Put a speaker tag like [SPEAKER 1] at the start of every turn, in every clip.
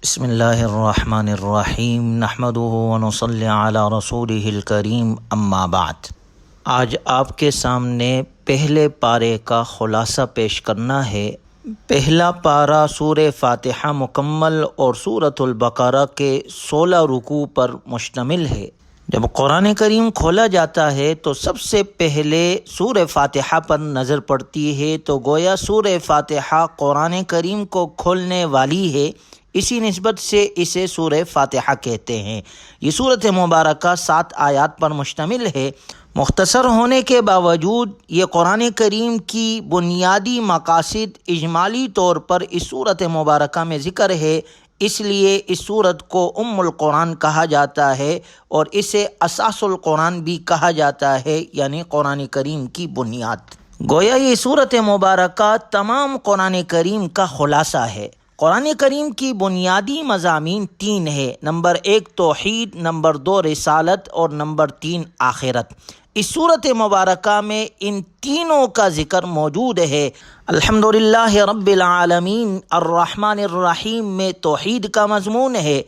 [SPEAKER 1] بسم اللہ الرحمن الرحیم نحمدہ ونصلی علی رسولہ الکریم اما بعد۔ آج آپ کے سامنے پہلے پارے کا خلاصہ پیش کرنا ہے۔ پہلا پارہ سورہ فاتحہ مکمل اور سورۃ البقرہ کے 16 رکوع پر مشتمل ہے۔ جب قرآن کریم کھولا جاتا ہے تو سب سے پہلے سورہ فاتحہ پر نظر پڑتی ہے، تو گویا سورہ فاتحہ قرآن کریم کو کھولنے والی ہے، اسی نسبت سے اسے سورہ فاتحہ کہتے ہیں۔ یہ سورۃ مبارکہ 7 آیات پر مشتمل ہے۔ مختصر ہونے کے باوجود یہ قرآن کریم کی بنیادی مقاصد اجمالی طور پر اس سورۃ مبارکہ میں ذکر ہے، اس لیے اس سورت کو ام القرآن کہا جاتا ہے اور اسے اساس القرآن بھی کہا جاتا ہے، یعنی قرآن کریم کی بنیاد۔ گویا یہ سورۃ مبارکہ تمام قرآن کریم کا خلاصہ ہے۔ قرآن کریم کی بنیادی مضامین 3 ہے۔ نمبر 1 توحید، نمبر 2 رسالت اور نمبر 3 آخرت۔ اس سورۃ مبارکہ میں ان تینوں کا ذکر موجود ہے۔ الحمدللہ رب العالمین الرحمن الرحیم میں توحید کا مضمون ہے،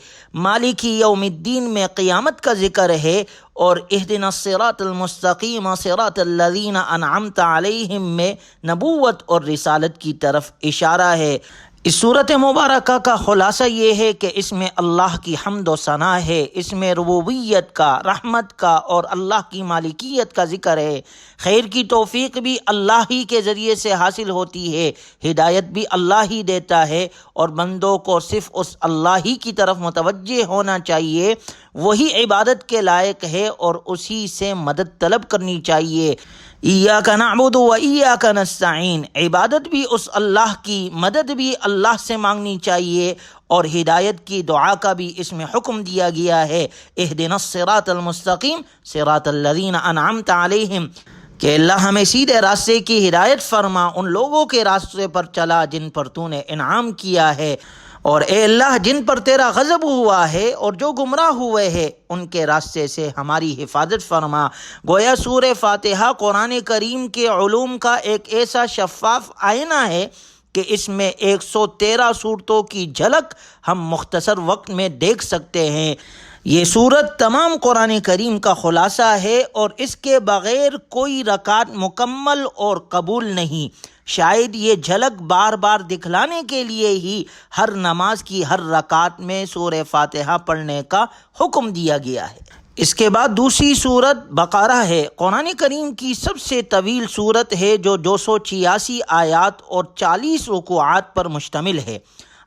[SPEAKER 1] مالک یوم الدین میں قیامت کا ذکر ہے، اور اہدنا الصراط المستقیم صراط الذین انعمت علیہم میں نبوت اور رسالت کی طرف اشارہ ہے۔ اس سورۃ مبارکہ کا خلاصہ یہ ہے کہ اس میں اللہ کی حمد و ثنا ہے، اس میں ربوبیت کا، رحمت کا اور اللہ کی مالکیت کا ذکر ہے۔ خیر کی توفیق بھی اللہ ہی کے ذریعے سے حاصل ہوتی ہے، ہدایت بھی اللہ ہی دیتا ہے، اور بندوں کو صرف اس اللہ ہی کی طرف متوجہ ہونا چاہیے، وہی عبادت کے لائق ہے اور اسی سے مدد طلب کرنی چاہیے۔ ایاک نعبد و ایاک نستعین، عبادت بھی اس اللہ کی، مدد بھی اللہ سے مانگنی چاہیے، اور ہدایت کی دعا کا بھی اس میں حکم دیا گیا ہے۔ اہدنا الصراط المستقیم صراط الذین انعمت علیہم، کہ اللہ ہمیں سیدھے راستے کی ہدایت فرما، ان لوگوں کے راستے پر چلا جن پر تو نے انعام کیا ہے، اور اے اللہ جن پر تیرا غضب ہوا ہے اور جو گمراہ ہوئے ہیں ان کے راستے سے ہماری حفاظت فرما۔ گویا سورہ فاتحہ قرآن کریم کے علوم کا ایک ایسا شفاف آئینہ ہے کہ اس میں 113 صورتوں کی جھلک ہم مختصر وقت میں دیکھ سکتے ہیں۔ یہ سورت تمام قرآن کریم کا خلاصہ ہے، اور اس کے بغیر کوئی رکعت مکمل اور قبول نہیں۔ شاید یہ جھلک بار بار دکھلانے کے لیے ہی ہر نماز کی ہر رکعت میں سورہ فاتحہ پڑھنے کا حکم دیا گیا ہے۔ اس کے بعد دوسری سورت بقرہ ہے، قرآن کریم کی سب سے طویل سورت ہے، جو 286 آیات اور 40 رکوعات پر مشتمل ہے۔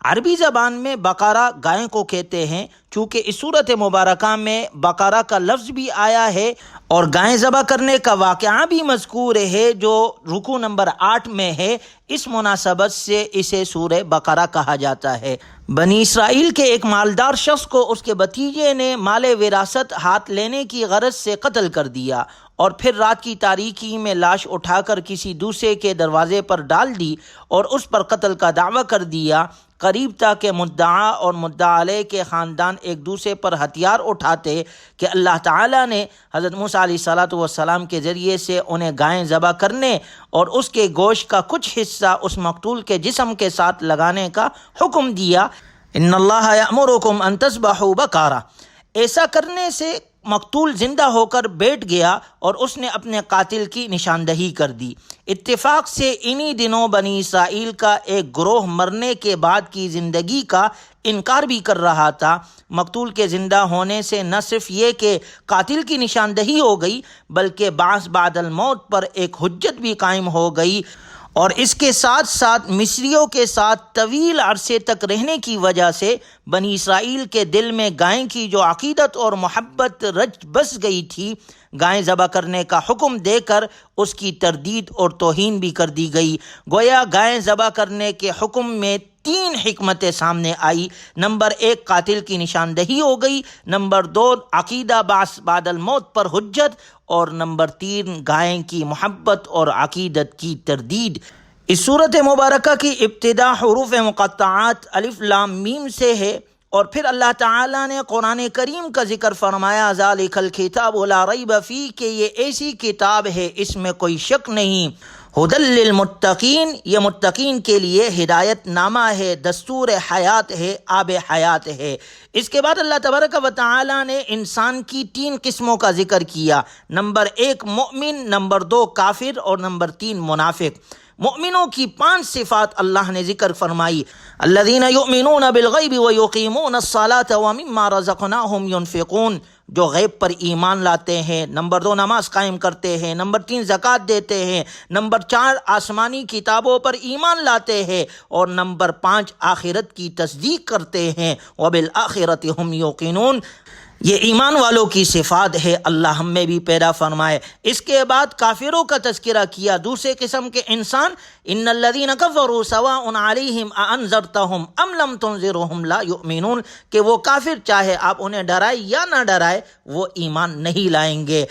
[SPEAKER 1] عربی زبان میں بقرہ گائے کو کہتے ہیں، چونکہ اس سورت مبارکہ میں بقرہ کا لفظ بھی آیا ہے اور گائے ذبح کرنے کا واقعہ بھی مذکور ہے، جو رکوع نمبر 8 میں ہے۔ اس مناسبت سے اسے سورہ بقرہ کہا جاتا ہے۔ بنی اسرائیل کے ایک مالدار شخص کو اس کے بھتیجے نے مال وراثت ہاتھ لینے کی غرض سے قتل کر دیا، اور پھر رات کی تاریکی میں لاش اٹھا کر کسی دوسرے کے دروازے پر ڈال دی اور اس پر قتل کا دعویٰ کر دیا۔ قریب تھا کہ مدعا اور مدعا علیہ کے خاندان ایک دوسرے پر ہتھیار اٹھاتے کہ اللہ تعالیٰ نے حضرت موسیٰ علیہ السلام کے ذریعے سے انہیں گائیں ذبح کرنے اور اس کے گوشت کا کچھ حصہ اس مقتول کے جسم کے ساتھ لگانے کا حکم دیا۔ ان اللہ یأمرکم ان تذبحوا بقرہ، ایسا کرنے سے مقتول زندہ ہو کر بیٹھ گیا اور اس نے اپنے قاتل کی نشاندہی کر دی۔ اتفاق سے انہی دنوں بنی اسرائیل کا ایک گروہ مرنے کے بعد کی زندگی کا انکار بھی کر رہا تھا۔ مقتول کے زندہ ہونے سے نہ صرف یہ کہ قاتل کی نشاندہی ہو گئی، بلکہ بعث بعد الموت پر ایک حجت بھی قائم ہو گئی، اور اس کے ساتھ ساتھ مصریوں کے ساتھ طویل عرصے تک رہنے کی وجہ سے بنی اسرائیل کے دل میں گائے کی جو عقیدت اور محبت رچ بس گئی تھی، گائے ذبح کرنے کا حکم دے کر اس کی تردید اور توہین بھی کر دی گئی۔ گویا گائے ذبح کرنے کے حکم میں 3 حکمتیں سامنے آئی۔ نمبر 1 قاتل کی نشاندہی ہو گئی، نمبر 2 عقیدہ بعث بعد الموت پر حجت، اور نمبر 3 گائے کی محبت اور عقیدت کی تردید۔ اس سورت مبارکہ کی ابتدا حروف مقطعات الف لام میم سے ہے، اور پھر اللہ تعالیٰ نے قرآن کریم کا ذکر فرمایا، ذالک الکتاب لا ریب فیہ، کہ یہ ایسی کتاب ہے اس میں کوئی شک نہیں، ہدی للمتقین، یہ متقین کے لیے ہدایت نامہ ہے، دستور حیات ہے، آب حیات ہے۔ اس کے بعد اللہ تبارک و تعالی نے انسان کی 3 قسموں کا ذکر کیا، نمبر 1 مؤمن، نمبر 2 کافر، اور نمبر 3 منافق۔ مؤمنوں کی 5 صفات اللہ نے ذکر فرمائی، الذین یؤمنون بالغیب ویقیمون الصلاة ومما رزقناہم ینفقون، جو غیب پر ایمان لاتے ہیں، نمبر 2 نماز قائم کرتے ہیں، نمبر 3 زکوٰۃ دیتے ہیں، نمبر 4 آسمانی کتابوں پر ایمان لاتے ہیں، اور نمبر 5 آخرت کی تصدیق کرتے ہیں، وبالآخرۃ ہم یوقنون۔ یہ ایمان والوں کی صفات ہے، اللہ ہم میں بھی پیدا فرمائے۔ اس کے بعد کافروں کا تذکرہ کیا، دوسرے قسم کے انسان، ان الذین کفروا سواء علیہم اانذرتہم ام لم تنذرہم لا یؤمنون، کہ وہ کافر چاہے آپ انہیں ڈرائے یا نہ ڈرائے وہ ایمان نہیں لائیں گے۔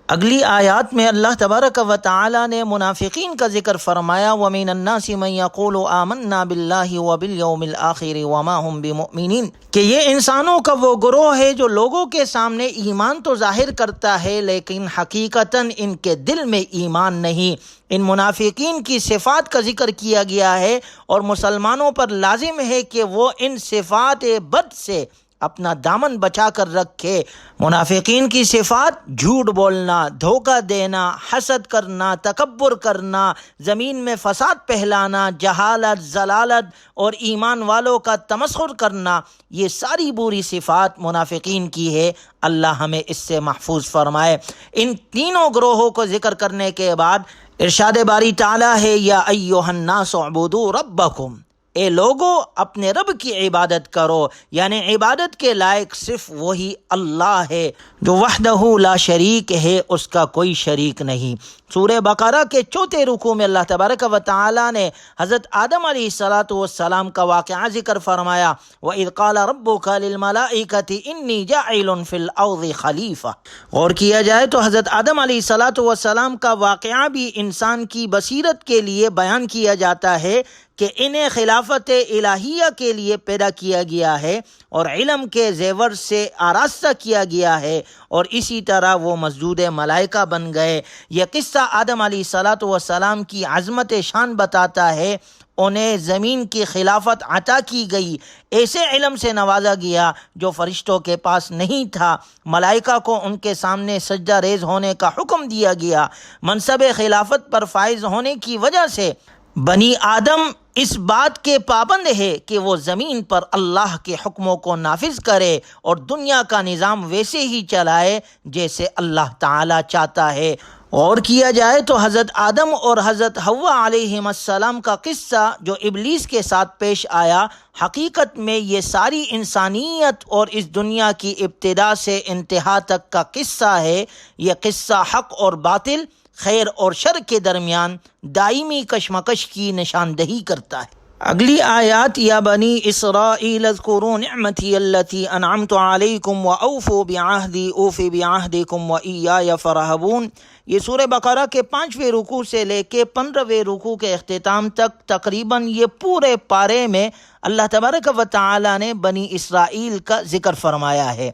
[SPEAKER 1] اگلی آیات میں اللہ تبارک و تعالی نے منافقین کا ذکر فرمایا، وَمِنَ النَّاسِ مَن يَقُولُ آمَنَّا بِاللَّهِ وَبِالْيَوْمِ الْآخِرِ وَمَا هُمْ بِمُؤْمِنِينَ، کہ یہ انسانوں کا وہ گروہ ہے جو لوگوں کے سامنے ایمان تو ظاہر کرتا ہے لیکن حقیقتاً ان کے دل میں ایمان نہیں۔ ان منافقین کی صفات کا ذکر کیا گیا ہے، اور مسلمانوں پر لازم ہے کہ وہ ان صفات بد سے اپنا دامن بچا کر رکھے۔ منافقین کی صفات: جھوٹ بولنا، دھوکہ دینا، حسد کرنا، تکبر کرنا، زمین میں فساد پھیلانا، جہالت، ضلالت اور ایمان والوں کا تمسخر کرنا، یہ ساری بری صفات منافقین کی ہے۔ اللہ ہمیں اس سے محفوظ فرمائے۔ ان تینوں گروہوں کو ذکر کرنے کے بعد ارشاد باری تعالیٰ ہے، یا ایھا الناس اعبدوا ربکم، اے لوگو اپنے رب کی عبادت کرو، یعنی عبادت کے لائق صرف وہی اللہ ہے جو وحدہ لا شریک ہے، اس کا کوئی شریک نہیں۔ سورہ بقرہ کے 4 رکوع میں اللہ تبارک و تعالی نے حضرت آدم علیہ السلام کا واقعہ ذکر فرمایا، وَإِذْ قَالَ رَبُّكَ لِلْمَلَائِكَةِ إِنِّي جَاعِلٌ فِي الْأَرْضِ خَلِيفَةً۔ غور کیا جائے تو حضرت آدم علیہ السلام کا واقعہ بھی انسان کی بصیرت کے لیے بیان کیا جاتا ہے کہ انہیں خلافت الہیہ کے لیے پیدا کیا گیا ہے اور علم کے زیور سے آراستہ کیا گیا ہے، اور اسی طرح وہ مسجود ملائکہ بن گئے۔ یہ قصہ آدم علیہ السلام کی عظمت شان بتاتا ہے۔ انہیں زمین کی خلافت عطا کی گئی، ایسے علم سے نوازا گیا جو فرشتوں کے پاس نہیں تھا، ملائکہ کو ان کے سامنے سجدہ ریز ہونے کا حکم دیا گیا۔ منصب خلافت پر فائز ہونے کی وجہ سے بنی آدم اس بات کے پابند ہے کہ وہ زمین پر اللہ کے حکموں کو نافذ کرے اور دنیا کا نظام ویسے ہی چلائے جیسے اللہ تعالی چاہتا ہے۔ اور کیا جائے تو حضرت آدم اور حضرت حوا علیہم السلام کا قصہ جو ابلیس کے ساتھ پیش آیا، حقیقت میں یہ ساری انسانیت اور اس دنیا کی ابتدا سے انتہا تک کا قصہ ہے۔ یہ قصہ حق اور باطل، خیر اور شر کے درمیان دائمی کشمکش کی نشاندہی کرتا ہے۔ اگلی آیات، یا بنی اسرائیل اذکروا نعمتی التی انعمت علیکم واوفوا بعہدی اوف بعہدکم وایای فارہبون، یہ سورہ بقرہ کے 5ویں رکوع سے لے کے 15ویں رکوع کے اختتام تک تقریباً یہ پورے پارے میں اللہ تبارک و تعالی نے بنی اسرائیل کا ذکر فرمایا ہے۔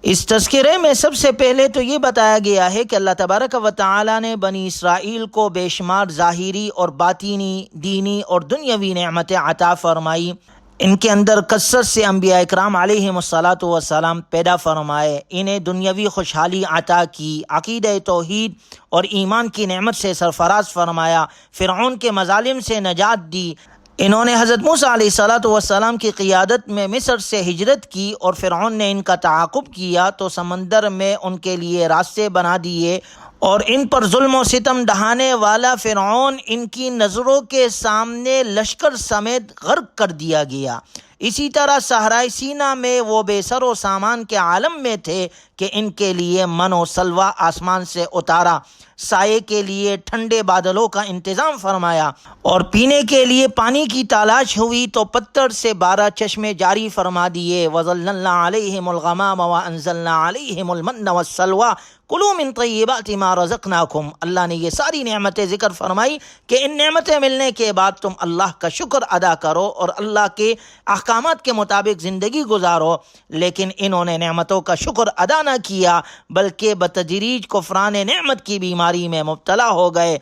[SPEAKER 1] اس تذکرے میں سب سے پہلے تو یہ بتایا گیا ہے کہ اللہ تبارک و تعالی نے بنی اسرائیل کو بے شمار ظاہری اور باطنی، دینی اور دنیاوی نعمتیں عطا فرمائی۔ ان کے اندر کثرت سے انبیاء اکرام علیہم السلام پیدا فرمائے، انہیں دنیاوی خوشحالی عطا کی، عقیدہ توحید اور ایمان کی نعمت سے سرفراز فرمایا، فرعون کے مظالم سے نجات دی۔ انہوں نے حضرت موسیٰ علیہ السلام کی قیادت میں مصر سے ہجرت کی، اور فرعون نے ان کا تعاقب کیا تو سمندر میں ان کے لیے راستے بنا دیے، اور ان پر ظلم و ستم ڈھانے والا فرعون ان کی نظروں کے سامنے لشکر سمیت غرق کر دیا گیا۔ اسی طرح صحرائے سینا میں وہ بے سر و سامان کے عالم میں تھے کہ ان کے لیے من و سلوہ آسمان سے اتارا، سائے کے لیے ٹھنڈے بادلوں کا انتظام فرمایا، اور پینے کے لیے پانی کی تلاش ہوئی تو پتھر سے 12 چشمے جاری فرما دیے۔ وَظَلَّلْنَا عَلَيْهِمُ الْغَمَامَ وَأَنزَلْنَا عَلَيْهِمُ الْمَنَّ وَالسَّلْوَىٰ كُلُوا مِن طَيِّبَاتِ مَا رَزَقْنَاكُمْ۔ اللہ نے یہ ساری نعمتیں ذکر فرمائی کہ ان نعمتیں ملنے کے بعد تم اللہ کا شکر ادا کرو اور اللہ کے احکام احکامات کے مطابق زندگی گزارو، لیکن انہوں نے نعمتوں کا شکر ادا نہ کیا بلکہ بتدریج کفران نعمت کی بیماری میں مبتلا ہو گئے۔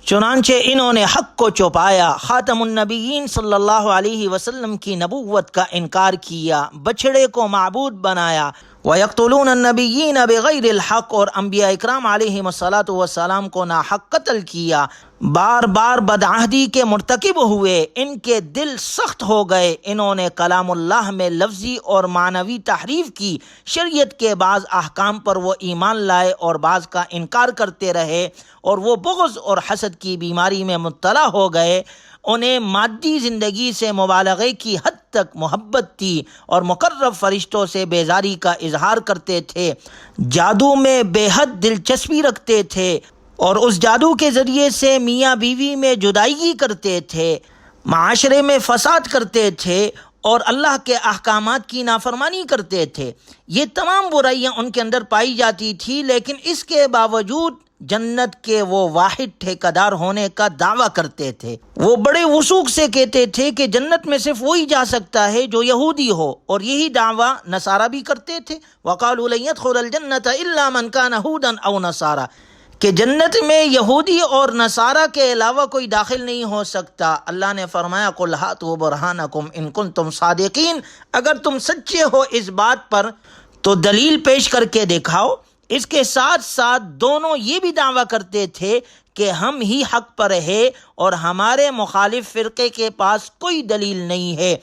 [SPEAKER 1] چنانچہ انہوں نے حق کو چھپایا، خاتم النبیین صلی اللہ علیہ وسلم کی نبوت کا انکار کیا، بچھڑے کو معبود بنایا، وَيَقْتُلُونَ النَّبِيِّينَ بِغَيْرِ الْحَقِّ، اور انبیاء اکرام علیہم الصلاۃ کو ناحق قتل کیا، بار بار بدعہدی کے مرتکب ہوئے، ان کے دل سخت ہو گئے، انہوں نے کلام اللہ میں لفظی اور معنوی تحریف کی، شریعت کے بعض احکام پر وہ ایمان لائے اور بعض کا انکار کرتے رہے، اور وہ بغض اور حسد کی بیماری میں مبتلا ہو گئے۔ انہیں مادی زندگی سے مبالغے کی حد تک محبت تھی اور مقرب فرشتوں سے بیزاری کا اظہار کرتے تھے، جادو میں بے حد دلچسپی رکھتے تھے اور اس جادو کے ذریعے سے میاں بیوی میں جدائی کرتے تھے، معاشرے میں فساد کرتے تھے اور اللہ کے احکامات کی نافرمانی کرتے تھے۔ یہ تمام برائیاں ان کے اندر پائی جاتی تھی، لیکن اس کے باوجود جنت کے وہ واحد ٹھیکیدار ہونے کا دعویٰ کرتے تھے۔ وہ بڑے وثوق سے کہتے تھے کہ جنت میں صرف وہی جا سکتا ہے جو یہودی ہو، اور یہی دعویٰ نصارہ بھی کرتے تھے۔ وَقَالُوا لَن يَدْخُلَ الْجَنَّةَ إِلَّا مَنْ كَانَ هُودًا أَوْ نَصَارَىٰ، کہ جنت میں یہودی اور نصارہ کے علاوہ کوئی داخل نہیں ہو سکتا۔ اللہ نے فرمایا قُلْ هَاتُوا بُرْهَانَكُمْ إِن كُنتُمْ صَادِقِينَ، اگر تم سچے ہو اس بات پر تو دلیل پیش کر کے دکھاؤ۔ اس کے ساتھ ساتھ دونوں یہ بھی دعویٰ کرتے تھے کہ ہم ہی حق پر ہے اور ہمارے مخالف فرقے کے پاس کوئی دلیل نہیں ہے۔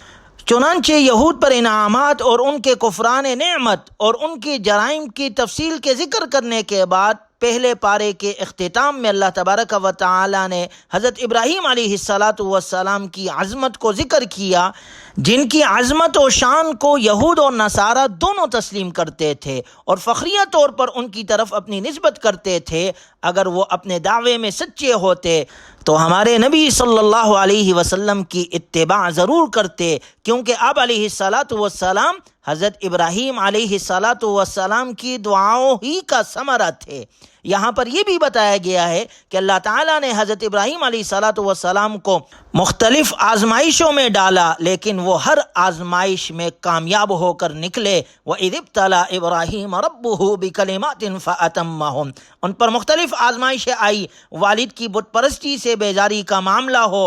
[SPEAKER 1] چنانچہ یہود پر انعامات اور ان کے کفران نعمت اور ان کے جرائم کی تفصیل کے ذکر کرنے کے بعد پہلے پارے کے اختتام میں اللہ تبارک و تعالی نے حضرت ابراہیم علیہ السلام کی عظمت کو ذکر کیا، جن کی عظمت و شان کو یہود اور نصارہ دونوں تسلیم کرتے تھے اور فخریہ طور پر ان کی طرف اپنی نسبت کرتے تھے۔ اگر وہ اپنے دعوے میں سچے ہوتے تو ہمارے نبی صلی اللہ علیہ وسلم کی اتباع ضرور کرتے، کیونکہ آپ علیہ السلام حضرت ابراہیم علیہ السلام کی دعاؤں ہی کا ثمرہ تھے۔ یہاں پر یہ بھی بتایا گیا ہے کہ اللہ تعالیٰ نے حضرت ابراہیم علیہ السلام کو مختلف آزمائشوں میں ڈالا، لیکن وہ ہر آزمائش میں کامیاب ہو کر نکلے۔ وَإِذِ ابْتَلَىٰ إِبْرَاهِيمَ رَبُّهُ بِكَلِمَاتٍ فَأَتَمَّهُنَّ، ان پر مختلف آزمائشیں آئی، والد کی بت پرستی سے بیزاری کا معاملہ ہو،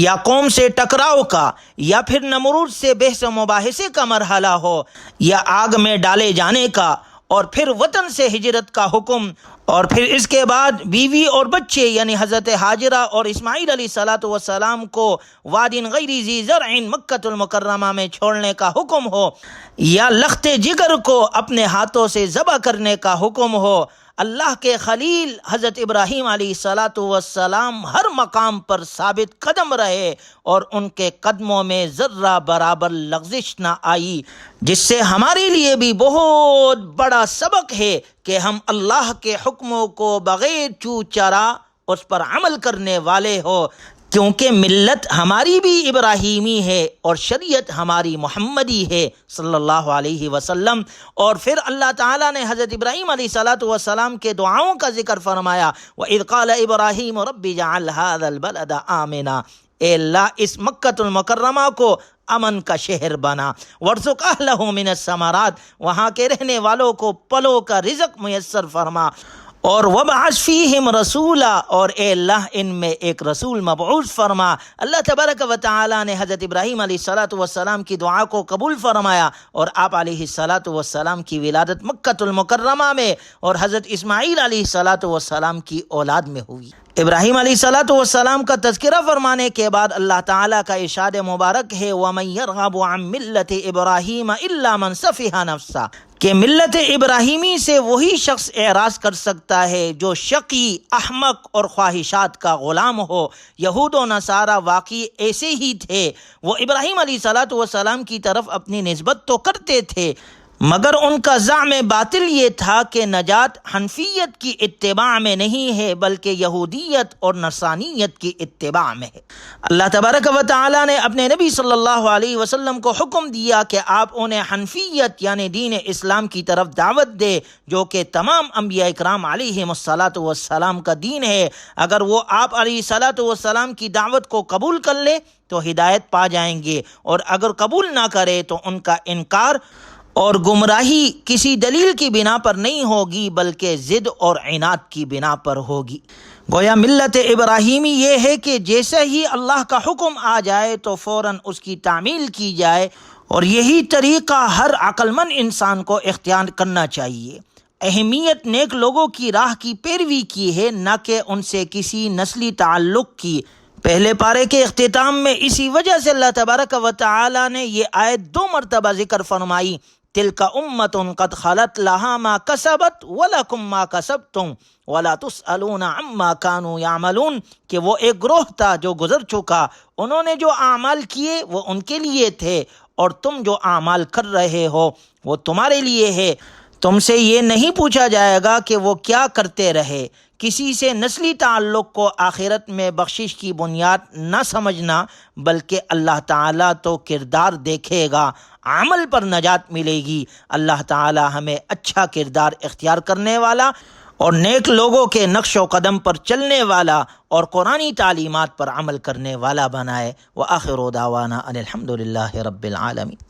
[SPEAKER 1] یا قوم سے ٹکراؤ کا، یا پھر نمرود سے بحث و مباحثے کا مرحلہ ہو، یا آگ میں ڈالے جانے کا، اور پھر وطن سے ہجرت کا حکم، اور پھر اس کے بعد بیوی اور بچے یعنی حضرت ہاجرہ اور اسماعیل علیہ السلام کو واد غیر ذی زرع مکۃ المکرمہ میں چھوڑنے کا حکم ہو، یا لخت جگر کو اپنے ہاتھوں سے ذبح کرنے کا حکم ہو۔ اللہ کے خلیل حضرت ابراہیم علیہ السلام ہر مقام پر ثابت قدم رہے اور ان کے قدموں میں ذرہ برابر لغزش نہ آئی، جس سے ہمارے لیے بھی بہت بڑا سبق ہے کہ ہم اللہ کے حکموں کو بغیر چو چرا اس پر عمل کرنے والے ہو، کیونکہ ملت ہماری بھی ابراہیمی ہے اور شریعت ہماری محمدی ہے صلی اللہ علیہ وسلم۔ اور پھر اللہ تعالیٰ نے حضرت ابراہیم علیہ السلام کے دعاؤں کا ذکر فرمایا، وَإِذْ قَالَ إِبْرَاهِيمُ رَبِّ اجْعَلْ هَٰذَا الْبَلَدَ آمِنًا، اے اللہ اس مکۃ المکرمہ کو امن کا شہر بنا، وَارْزُقْ أَهْلَهُ مِنَ الثَّمَرَاتِ، وہاں کے رہنے والوں کو پلوں کا رزق میسر فرما، اور وَابْعَثْ فِيهِمْ رَسُولًا، اور اے اللہ ان میں ایک رسول مبعوث فرما۔ اللہ تبارک و تعالی نے حضرت ابراہیم علیہ السلام کی دعا کو قبول فرمایا، اور آپ علیہ السلام کی ولادت مکۃ المکرمہ میں اور حضرت اسماعیل علیہ السلام کی اولاد میں ہوئی۔ ابراہیم علیہ السلام کا تذکرہ فرمانے کے بعد اللہ تعالیٰ کا ارشاد مبارک ہے، وَمَن يَرْغَبُ عَن مِّلَّةِ إِبْرَاهِيمَ إِلَّا مَن سَفِهَ نَفْسَهُ، کہ ملت ابراہیمی سے وہی شخص اعراض کر سکتا ہے جو شقی، احمق اور خواہشات کا غلام ہو۔ یہود و نصارہ واقعی ایسے ہی تھے، وہ ابراہیم علیہ السلام کی طرف اپنی نسبت تو کرتے تھے مگر ان کا زعم باطل یہ تھا کہ نجات حنفیت کی اتباع میں نہیں ہے بلکہ یہودیت اور نصرانیت کی اتباع میں ہے۔ اللہ تبارک و تعالی نے اپنے نبی صلی اللہ علیہ وسلم کو حکم دیا کہ آپ انہیں حنفیت یعنی دین اسلام کی طرف دعوت دے، جو کہ تمام انبیاء اکرام علیہم الصلاۃ والسلام کا دین ہے۔ اگر وہ آپ علیہ الصلاۃ والسلام کی دعوت کو قبول کر لے تو ہدایت پا جائیں گے، اور اگر قبول نہ کرے تو ان کا انکار اور گمراہی کسی دلیل کی بنا پر نہیں ہوگی بلکہ ضد اور عناد کی بنا پر ہوگی۔ گویا ملت ابراہیمی یہ ہے کہ جیسے ہی اللہ کا حکم آ جائے تو فوراً اس کی تعمیل کی جائے، اور یہی طریقہ ہر عقل مند انسان کو اختیار کرنا چاہیے۔ اہمیت نیک لوگوں کی راہ کی پیروی کی ہے، نہ کہ ان سے کسی نسلی تعلق کی۔ پہلے پارے کے اختتام میں اسی وجہ سے اللہ تبارک و تعالی نے یہ آیت 2 مرتبہ ذکر فرمائی، تلک امت قد خلت لہا ما کسبت ولکم ما کسبتم ولا تسألون عما كانوا يعملون، کہ وہ ایک گروہ تھا جو گزر چکا، انہوں نے جو اعمال کیے وہ ان کے لیے تھے، اور تم جو اعمال کر رہے ہو وہ تمہارے لیے ہے، تم سے یہ نہیں پوچھا جائے گا کہ وہ کیا کرتے رہے۔ کسی سے نسلی تعلق کو آخرت میں بخشش کی بنیاد نہ سمجھنا، بلکہ اللہ تعالیٰ تو کردار دیکھے گا، عمل پر نجات ملے گی۔ اللہ تعالیٰ ہمیں اچھا کردار اختیار کرنے والا اور نیک لوگوں کے نقش و قدم پر چلنے والا اور قرآنی تعلیمات پر عمل کرنے والا بنائے۔ وآخر دعوانا ان الحمد للہ رب العالمین۔